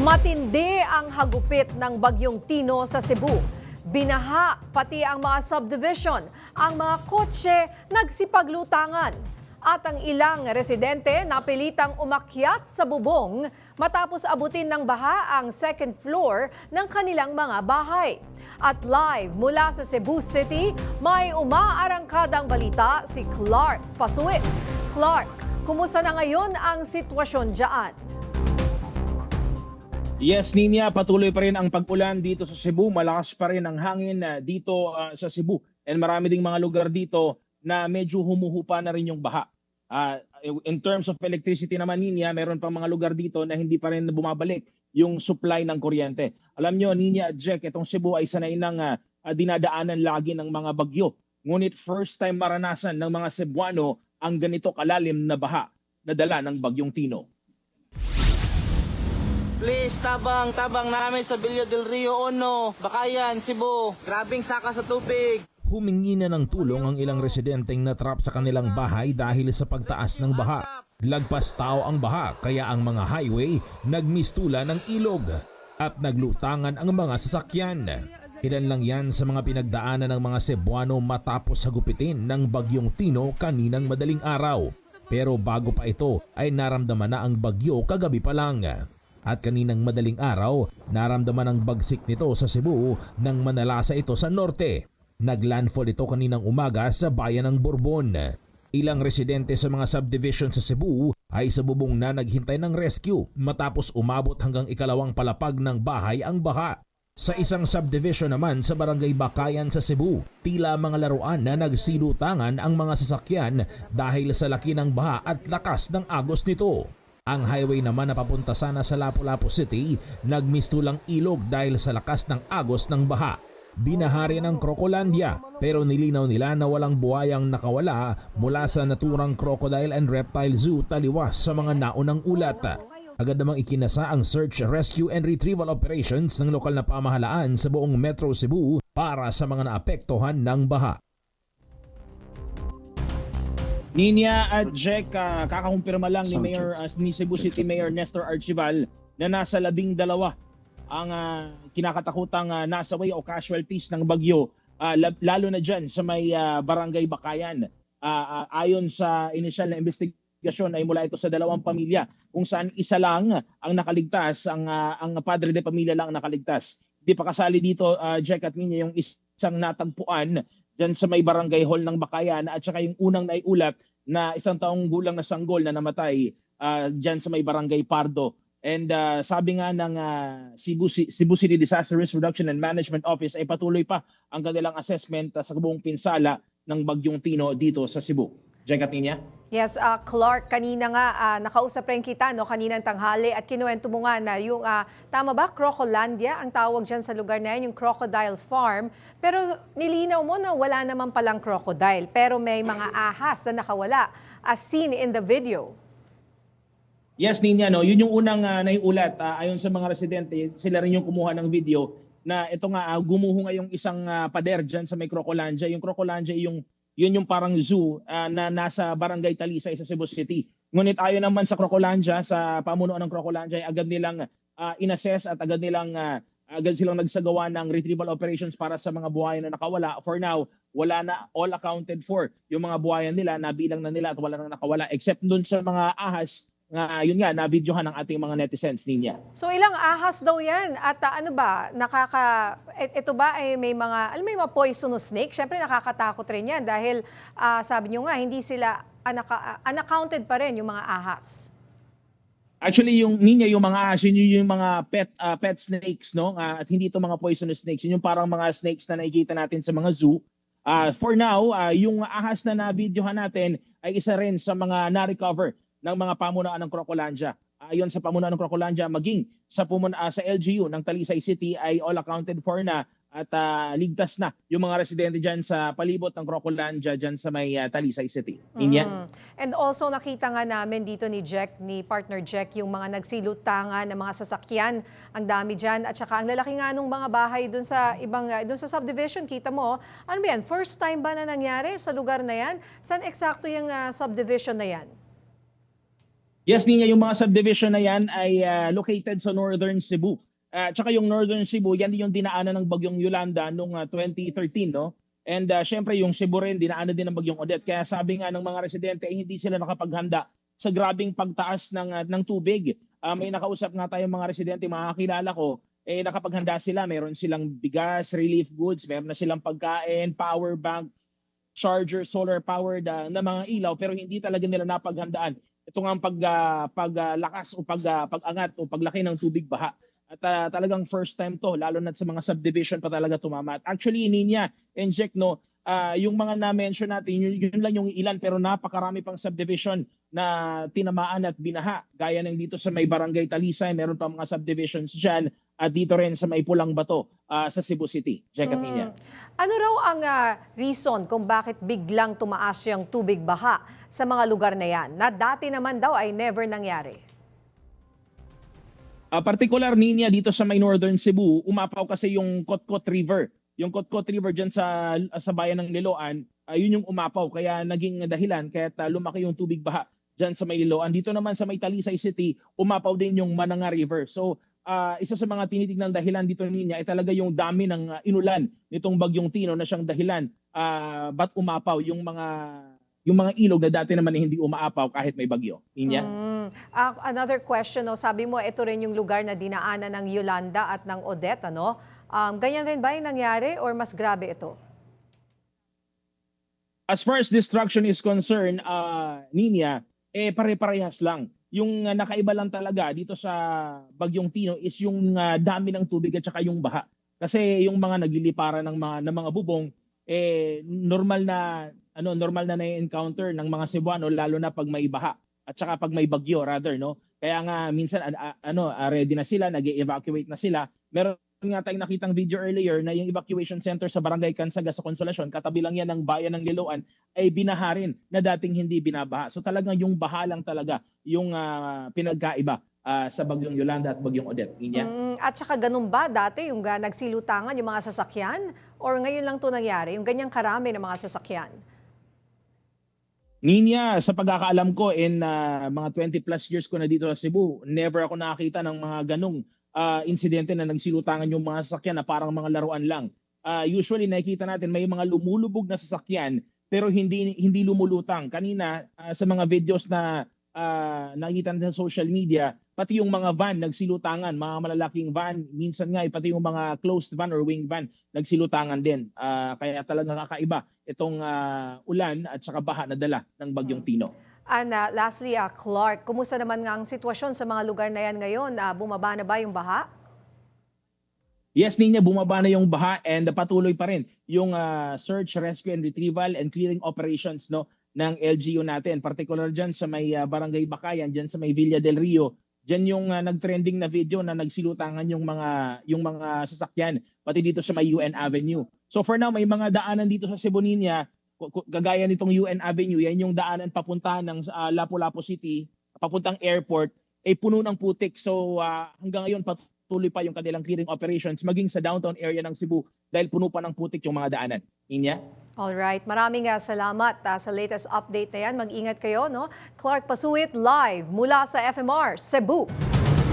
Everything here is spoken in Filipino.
Matindi ang hagupit ng Bagyong Tino sa Cebu. Binaha pati ang mga subdivision. Ang mga kotse nagsipaglutangan. At ang ilang residente napilitang umakyat sa bubong matapos abutin ng baha ang second floor ng kanilang mga bahay. At live mula sa Cebu City, may umaarangkadang balita si Clark Pasuit. Clark, kumusta na ngayon ang sitwasyon dyan? Yes, Ninya, patuloy pa rin ang pag-ulan dito sa Cebu. Malakas pa rin ang hangin dito sa Cebu. And marami ding mga lugar dito na medyo humuhupa na rin yung baha. In terms of electricity naman, Ninya, meron pang mga lugar dito na hindi pa rin bumabalik yung supply ng kuryente. Alam nyo, Ninya at Jack, itong Cebu ay sanay ng dinadaanan lagi ng mga bagyo. Ngunit first time maranasan ng mga Cebuano ang ganito kalalim na baha na dala ng Bagyong Tino. Please, tabang namin sa Villa del Rio 1, Bakayan, Cebu. Grabing saka sa tubig. Humingi na ng tulong ang ilang residenteng natrap sa kanilang bahay dahil sa pagtaas ng baha. Lagpas tao ang baha kaya ang mga highway nagmistula ng ilog at naglutangan ang mga sasakyan. Ilan lang yan sa mga pinagdaanan ng mga Cebuano matapos hagupitin ng Bagyong Tino kaninang madaling araw. Pero bago pa ito ay naramdaman na ang bagyo kagabi pa lang. At kaninang madaling araw, naramdaman ang bagsik nito sa Cebu nang manalasa ito sa norte. Naglandfall ito kaninang umaga sa bayan ng Bourbon. Ilang residente sa mga subdivision sa Cebu ay sa bubong na naghintay ng rescue matapos umabot hanggang ikalawang palapag ng bahay ang baha. Sa isang subdivision naman sa Barangay Bakayan sa Cebu, tila mga laruan na nagsilutangan ang mga sasakyan dahil sa laki ng baha at lakas ng agos nito. Ang highway naman na papunta sana sa Lapu-Lapu City, nagmistulang ilog dahil sa lakas ng agos ng baha. Binahari ng Crocolandia pero nilinaw nila na walang buhayang nakawala mula sa naturang Crocodile and Reptile Zoo taliwas sa mga naunang ulat. Agad namang ikinasa ang search, rescue and retrieval operations ng lokal na pamahalaan sa buong Metro Cebu para sa mga naapektuhan ng baha. Ninya at Jack, kakakumpirma lang ni Cebu City Mayor Nestor Archival na nasa 12 ang kinakatakutang nasaway o casualties ng bagyo, lalo na dyan sa may Barangay Bakayan. Ayon sa initial na investigasyon ay mula ito sa 2 pamilya kung saan isa lang ang nakaligtas, ang padre de pamilya lang ang nakaligtas. Di pa kasali dito, Jack at Ninya, yung isang natagpuan dyan sa may barangay hall ng Bakayan at saka yung unang naiulat na 1 taong gulang na sanggol na namatay dyan sa may barangay Pardo. And sabi nga ng Cebu City Disaster Risk Reduction and Management Office ay patuloy pa ang kanilang assessment sa buong pinsala ng Bagyong Tino dito sa Cebu. Jack at Ninya? Yes, Clark, kanina nga nakausap rin kita kaninang tanghali at kinuwento mo nga na yung, tama ba, Crocolandia ang tawag dyan sa lugar na yan, yung Crocodile Farm. Pero nilinaw mo na wala naman palang crocodile, pero may mga ahas na nakawala as seen in the video. Yes, Ninya, no? Yun yung unang naiulat. Ayon sa mga residente, sila rin yung kumuha ng video na ito nga, gumuho nga yung isang pader dyan sa may Crocolandia. Yung Crocolandia, yun yung parang zoo na nasa Barangay Talisay sa Cebu City. Ngunit ayon naman sa Crocolandia, sa pamunuan ng Crocolandia, ay agad nilang inassess at agad silang nagsagawa ng retrieval operations para sa mga buhayan na nakawala. For now, wala na, all accounted for. Yung mga buhayan nila, nabilang na nila at wala nang nakawala. Except dun sa mga ahas, yun nga, nabidyohan ng ating mga netizens, Ninya. So ilang ahas daw yan? At ano ba, ito ba ay may mga poisonous snake? Siyempre nakakatakot rin yan dahil sabi nyo nga, hindi sila unaccounted pa rin yung mga ahas. Actually, yung Ninya, yung mga ahas, yun yung mga pet snakes, no? At hindi ito mga poisonous snakes. Yun yung parang mga snakes na nakikita natin sa mga zoo. For now, yung ahas na nabidyohan natin ay isa rin sa mga na-recover ng mga pamunuan ng Crocolandia. Ayon sa pamunuan ng Crocolandia, maging sa LGU ng Talisay City ay all accounted for na at ligtas na yung mga residente dyan sa palibot ng Crocolandia dyan sa may Talisay City. And also nakita nga namin dito ni partner Jack, yung mga nagsilutangan ng mga sasakyan. Ang dami dyan at saka ang lalaki nga nung mga bahay dun sa dun sa subdivision. Kita mo, ano ba yan? First time ba na nangyari sa lugar na yan? Saan eksakto yung subdivision na yan? Yes, Ninya, yung mga subdivision na yan ay located sa Northern Cebu. Tsaka yung Northern Cebu, yan din yung dinaanan ng Bagyong Yolanda noong 2013, no? And syempre yung Cebu rin, dinaanan din ng Bagyong Odette. Kaya sabi nga ng mga residente, hindi sila nakapaghanda sa grabing pagtaas ng tubig. May nakausap nga tayong mga residente, mga kakilala ko, nakapaghanda sila. Meron silang bigas, relief goods, meron na silang pagkain, power bank, charger, solar powered na mga ilaw, pero hindi talaga nila napaghandaan ito nga ang paglakas o pag-angat o paglaki ng tubig baha. At talagang first time to, lalo na sa mga subdivision pa talaga tumama. At actually, Ninya and Jack, no, yung mga na-mention natin, yun lang yung ilan, pero napakarami pang subdivision na tinamaan at binaha. Gaya ng dito sa may Barangay Talisay, meron pa mga subdivisions dyan, at dito rin sa may Pulang Bato sa Cebu City. Jack at Ninya. Ano raw ang reason kung bakit biglang tumaas yung tubig baha sa mga lugar na yan, na dati naman daw ay never nangyari? Particular, Ninya, dito sa may Northern Cebu, umapaw kasi yung Kotkot River. Yung Kotkot River dyan sa bayan ng Liloan, yun yung umapaw. Kaya naging dahilan, kaya lumaki yung tubig baha dyan sa may Liloan. Dito naman sa may Talisay City, umapaw din yung Mananga River. So, isa sa mga tinitignang dahilan dito niya ay talaga yung dami ng inulan nitong Bagyong Tino na siyang dahilan ba't umapaw yung mga ilog na dati naman hindi umaapaw kahit may bagyo. Ninya? Another question, no? Sabi mo ito rin yung lugar na dinaanan ng Yolanda at ng Odette, ano? Ganyan rin ba yung nangyari or mas grabe ito? As far as destruction is concerned, Ninya, pare-parehas lang. Yung nakaiba lang talaga dito sa Bagyong Tino is yung dami ng tubig at saka yung baha. Kasi yung mga nagliliparan ng mga bubong, normal na na-encounter ng mga Cebuano, lalo na pag may baha at saka pag may bagyo rather, no. Kaya nga minsan ready na sila, nag-evacuate na sila. Meron nga tayong nakitang video earlier na yung evacuation center sa Barangay Cansaga sa Consolacion, katabi lang yan ng bayan ng Liloan, ay binaha rin na dating hindi binabaha. So talagang yung baha lang talaga yung pinagkaiba sa Bagyong Yolanda at Bagyong Odette. At saka ganun ba dati yung nagsilutangan yung mga sasakyan? Or ngayon lang to nangyari, yung ganyang karami ng mga sasakyan? Ninya, sa pagkakaalam ko in mga 20 plus years ko na dito sa Cebu, never ako nakakita ng mga ganong insidente na nagsilutangan yung mga sasakyan na parang mga laruan lang. Usually nakikita natin may mga lumulubog na sasakyan pero hindi lumulutang. Kanina sa mga videos na nakikita natin sa social media, pati yung mga van nagsilutangan, mga malalaking van, minsan nga pati yung mga closed van or wing van nagsilutangan din. Kaya talaga kakaiba itong ulan at saka baha na dala ng Bagyong Tino. And lastly, Clark, kumusta naman nga ang sitwasyon sa mga lugar na yan ngayon? Bumaba na ba yung baha? Yes, Ninya, bumaba na yung baha and patuloy pa rin yung search, rescue, and retrieval and clearing operations, no, ng LGU natin. Particular dyan sa may Barangay Bakayan, dyan sa may Villa del Rio. Dyan yung nag-trending na video na nagsilutangan yung mga sasakyan, pati dito sa may UN Avenue. So for now, may mga daanan dito sa Cebu, Ninya, kagaya nitong UN Avenue, yan yung daanan papunta ng Lapu-Lapu City, papuntang airport, puno ng putik. So hanggang ngayon patuloy pa yung kanilang clearing operations maging sa downtown area ng Cebu dahil puno pa ng putik yung mga daanan. Ninya? Alright, maraming salamat sa latest update na yan. Mag-ingat kayo, no? Clark Pasuit live mula sa FMR Cebu.